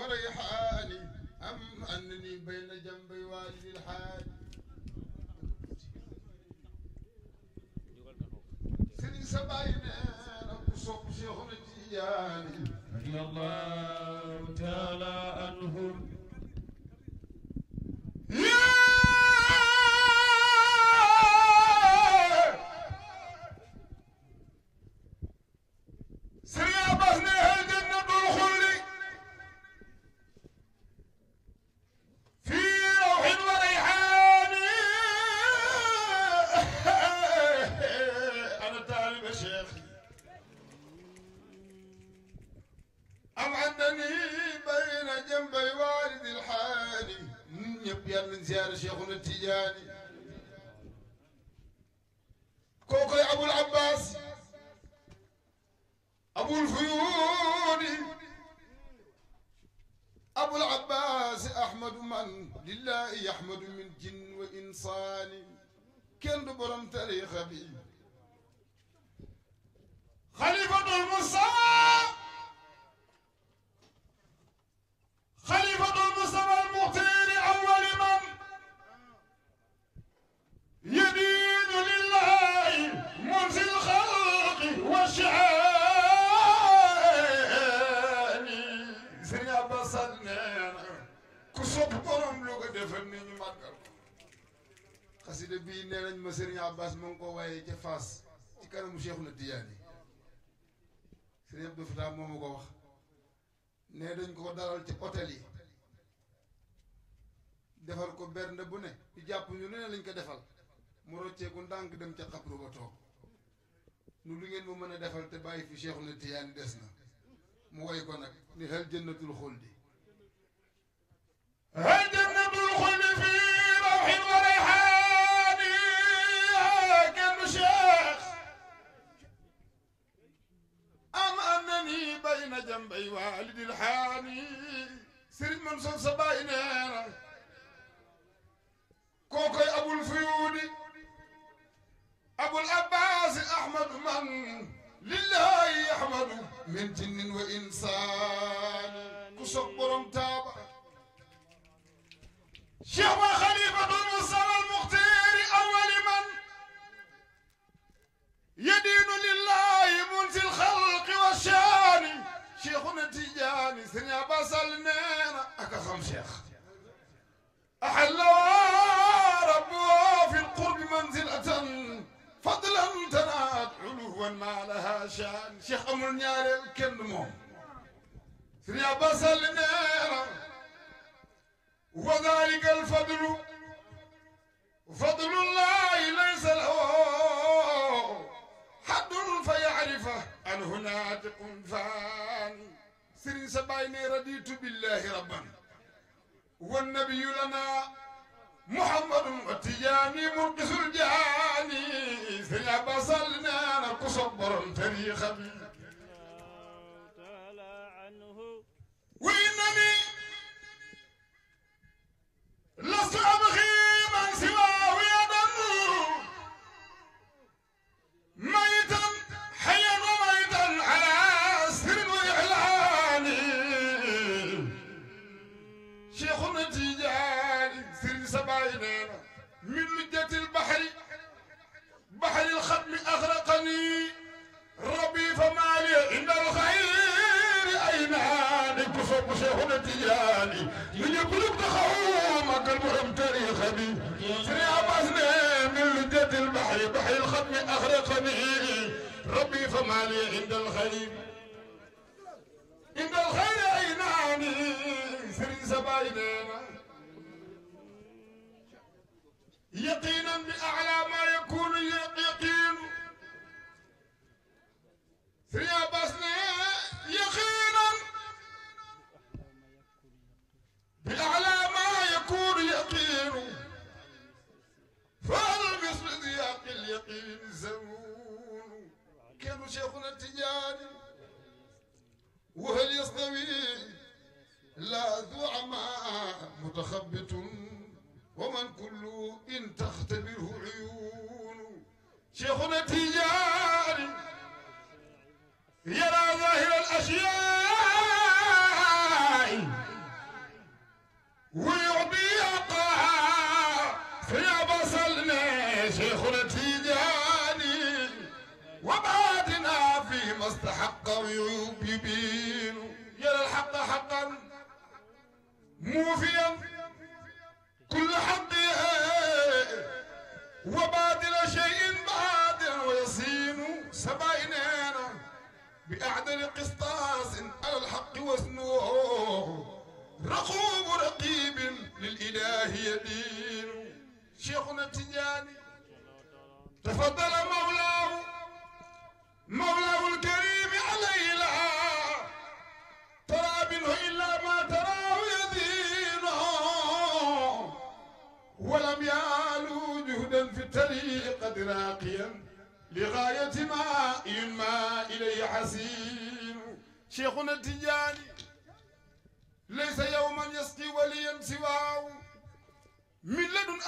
وريحاني أم أنني بين جنبي والد الحاج سيدي سبعين رب صوب شيخنا التجاني رضي الله تعالى عنهم زيارة شيخنا التجاني كوكي أبو العباس أبو الفيود أبو العباس أحمد من لله يحمد من جن وإنسان كن برم تاريخ بي خليفة المصطفى خليفة المصطفى المختار أول من يدين لله منزل الخلق والشعاني سيدي عباس كسوب برم لوغا دفني ني ماغال قصيده بي نيناñ ما سيدي عباس مونكو وايé ci Fass ci kanamu Cheikhuna Tidiane Sëriñ Abdou Fatah momo ko wax né dañ ko dalal ci hôtel yi defal ko bernde bu ne di jàpp ñu ne lañ ko defal mu rocceeku ndànk dem ca xabru ba toog nu lu ngeen mu mën a defal te bàyyi fi Cheikhuna Tidiane des na mu woy ko nag ni hal jannatul xuldi hal jannatul xuldi fi rawhin wa rayhaani kenn Cheikh am annani bayna jambay walidil haani Sëriñ Mansour sa baay nee na كوكي أبو الفيود أبو العباس أحمد من لله يحمد من جن وإنسان كسبرم تابع شيخ خليفة المصطفى المختار أول من يدين لله منزل الخلق والشان شيخنا التجاني سيدي عباس النينا أكخم شيخ أحلوا ربوا في القرب منزلة فضلا تنات علوا ما لها شان شيخ أمر نياري الكلمة سيدي عباس النيرة وذلك الفضل فضل الله ليس له حد فيعرفه أنه ناطق فان سيدي سبعيني رضيت بالله ربا والنبي لنا محمد والتجاني مرقس الجاني سيدي عباس لنا كصبر تاريخ بي وإنني لست أبغي من سواه يدا ميتا حيا وميتا على سر وإعلان شيخنا التجاني سر سبعين من لجة البحر بحر الختم أغرقني ربي فما لي عند الخير أينان كفر شيخنا التجاني من يقلب تخومك المهم تاريخ بي سري عباسني من لجة البحر بحر الختم أغرقني ربي فما لي عند الخير أينان سري سبايننا يقينا بأعلى ما يكون يقين سري عباسني يقينا بأعلى ما يكون يقين فالمثل ذياق اليقين زمون كانوا شيخنا التجاني وهل يستوي لا ذو عمى متخبط ومن كل إن تختبره عيون شيخنا التجاني يرى ظاهر الأشياء شيخنا تيجاني وبعدنا فيما استحق يبين يرى الحق حقا موفيا كل حق وبادل شيء بادل ويصين سبايننا بأعدل قسطاس على الحق وزنه رقوب رقيب للإله يدين شيخنا التجاني تفضل مولاه الكريم علينا ترى منه إلا ما تراه يدينه ولم يعلو جهدا في الطريق راقيا لغاية ما إليه حسين شيخنا التجاني ليس يوما يسقي وليا سواه من لدن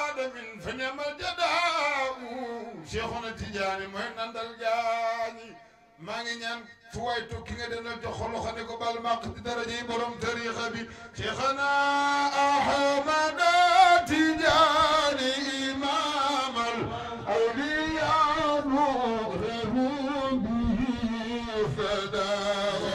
آدم فنعم الجداء شيخنا التجاني مهن عند الجاني ما نيان فواي توكي ندنا جخلو خانيكو بالماق درجي بروم تاريخ بي شيخنا أحمد التجاني إمام الأولياء مغرم به فداه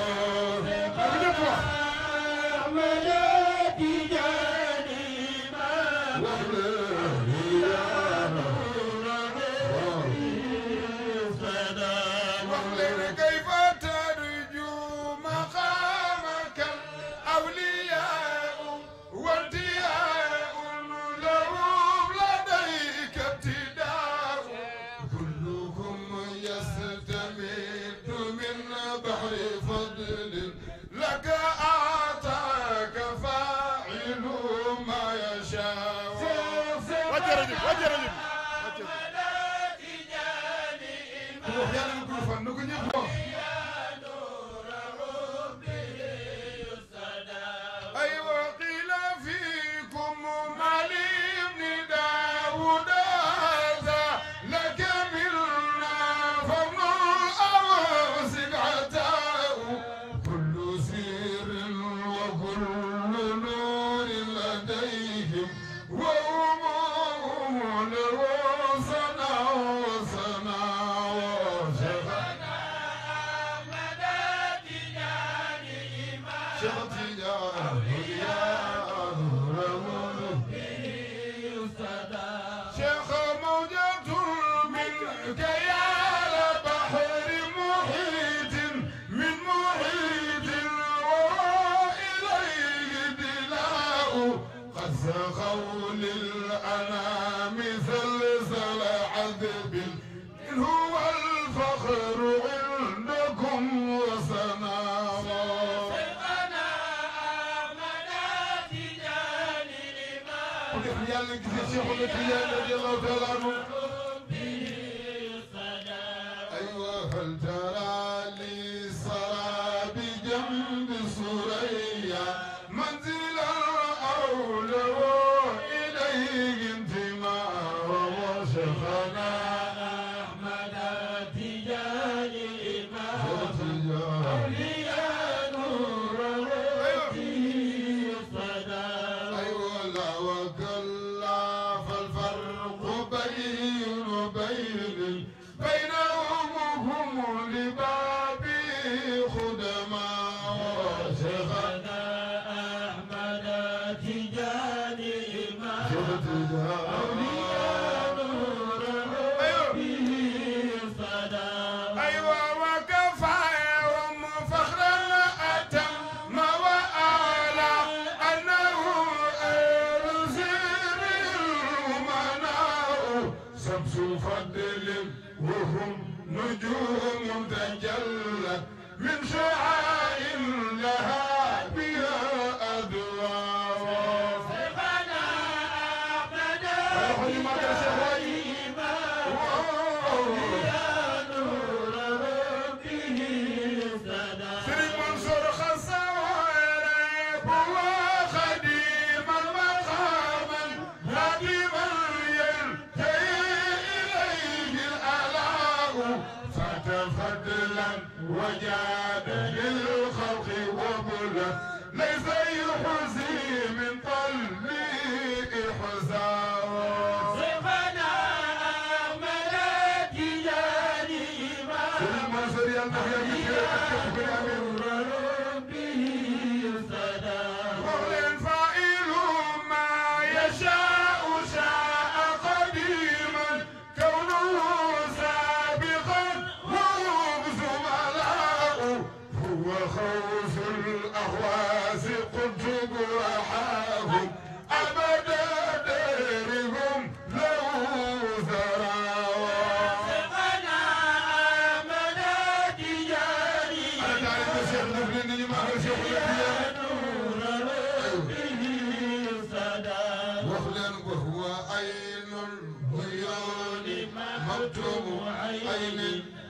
أيوة قيل فيكم مالي بن داود هذا لك منا فمن أو سبعته كل سير وكل نور لديهم وهم له صنع قول الأنام سلسل عذب هو الفخر عندكم وسناه شيخنا أحمد التجاني الإمام يا لك شيخنا التجاني رضي الله تعالى عنه أيوة هل ترى لي صار بجنب سوريا منزلا أولو إليه انتماء وشيخنا أحمد التجاني الإمام أولياء نور فيه الصدى أيوة لا وكلا فالفرق بينهم هم لبابي خدماء وشيخنا أحمد التجاني إمام أولياء نور به صدى أيوة وكفاهم فخرا أتم وآلى أنه أرزل المناء شمس فضل وهم نجوم تجلت من شعاع لها بها أدوار شيخنا أحمد التجاني يا نور ربه صدى سري منصور خسوار وخديم المقام هادما ينتهي إليه الآلاء فتفضلا وجاد للخلق وبلا ليس يحزي من طلي إحزاء شيخنا yàlla na fi yàgg ci ak képp ku ne amiin wax leen faa'ilu ma yashaa'u shaa'a qadiman kawnuhu saabiqan wa hubzu malaa'u huwa khawsul ahwaas qutub rahaahum abada darihum lahu zarawa وخلن وهو عين العيون مكتوم عين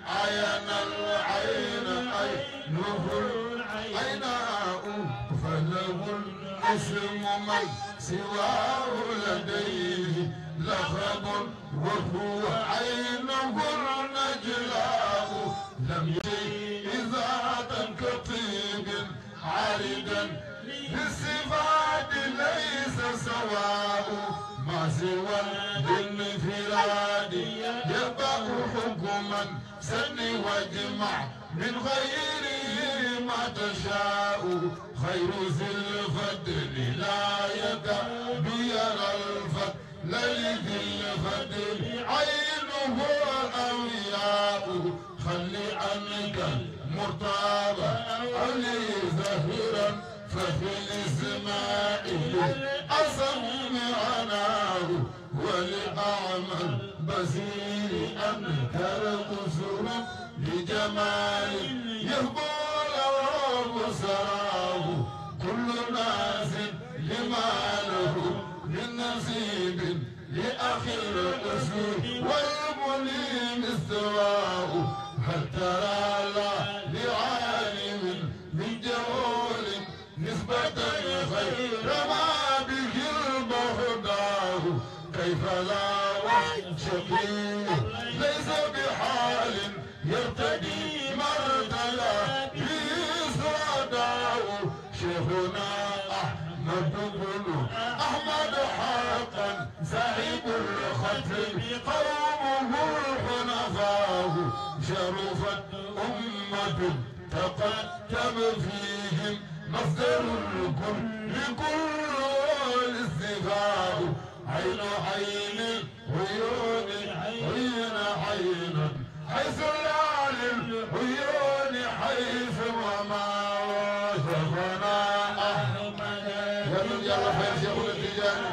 عين العين عينه العيناء فله الاسم من سواه لديه لخب وهو عينه النجلاء لم يجي إذا كطيب عاردا بالصفات ليس سواء ما سوى الانفراد يبقى حكما سن واجمع من غيره ما تشاء خير ذي الفضل لا يكاد يرى الفضل لذي الفضل عينه الأولياء خل عنك مرتابا علي زهرا ففي السماء أصم عناه ولأعمى البصير أنكر قصر لجمال يهبل وبصراه كل ناس لما له من نصيب لأخي الأسود والمليم استواه هل ترى لا لعالم من جهول نسبة غير ما به البغداه كيف لا وشقي ليس بحال يرتدي مرتلى به سعداه شيخنا أحمد بن أحمد حقا صاحب الختم قومه الحنفاء شرفت أمة تقدم فيهم مصدر الكل كل الاستفاء عين عين عيون عين عين حيث لا للعيون حيث وما شفنا أحمد يلا خير شيخ التجاري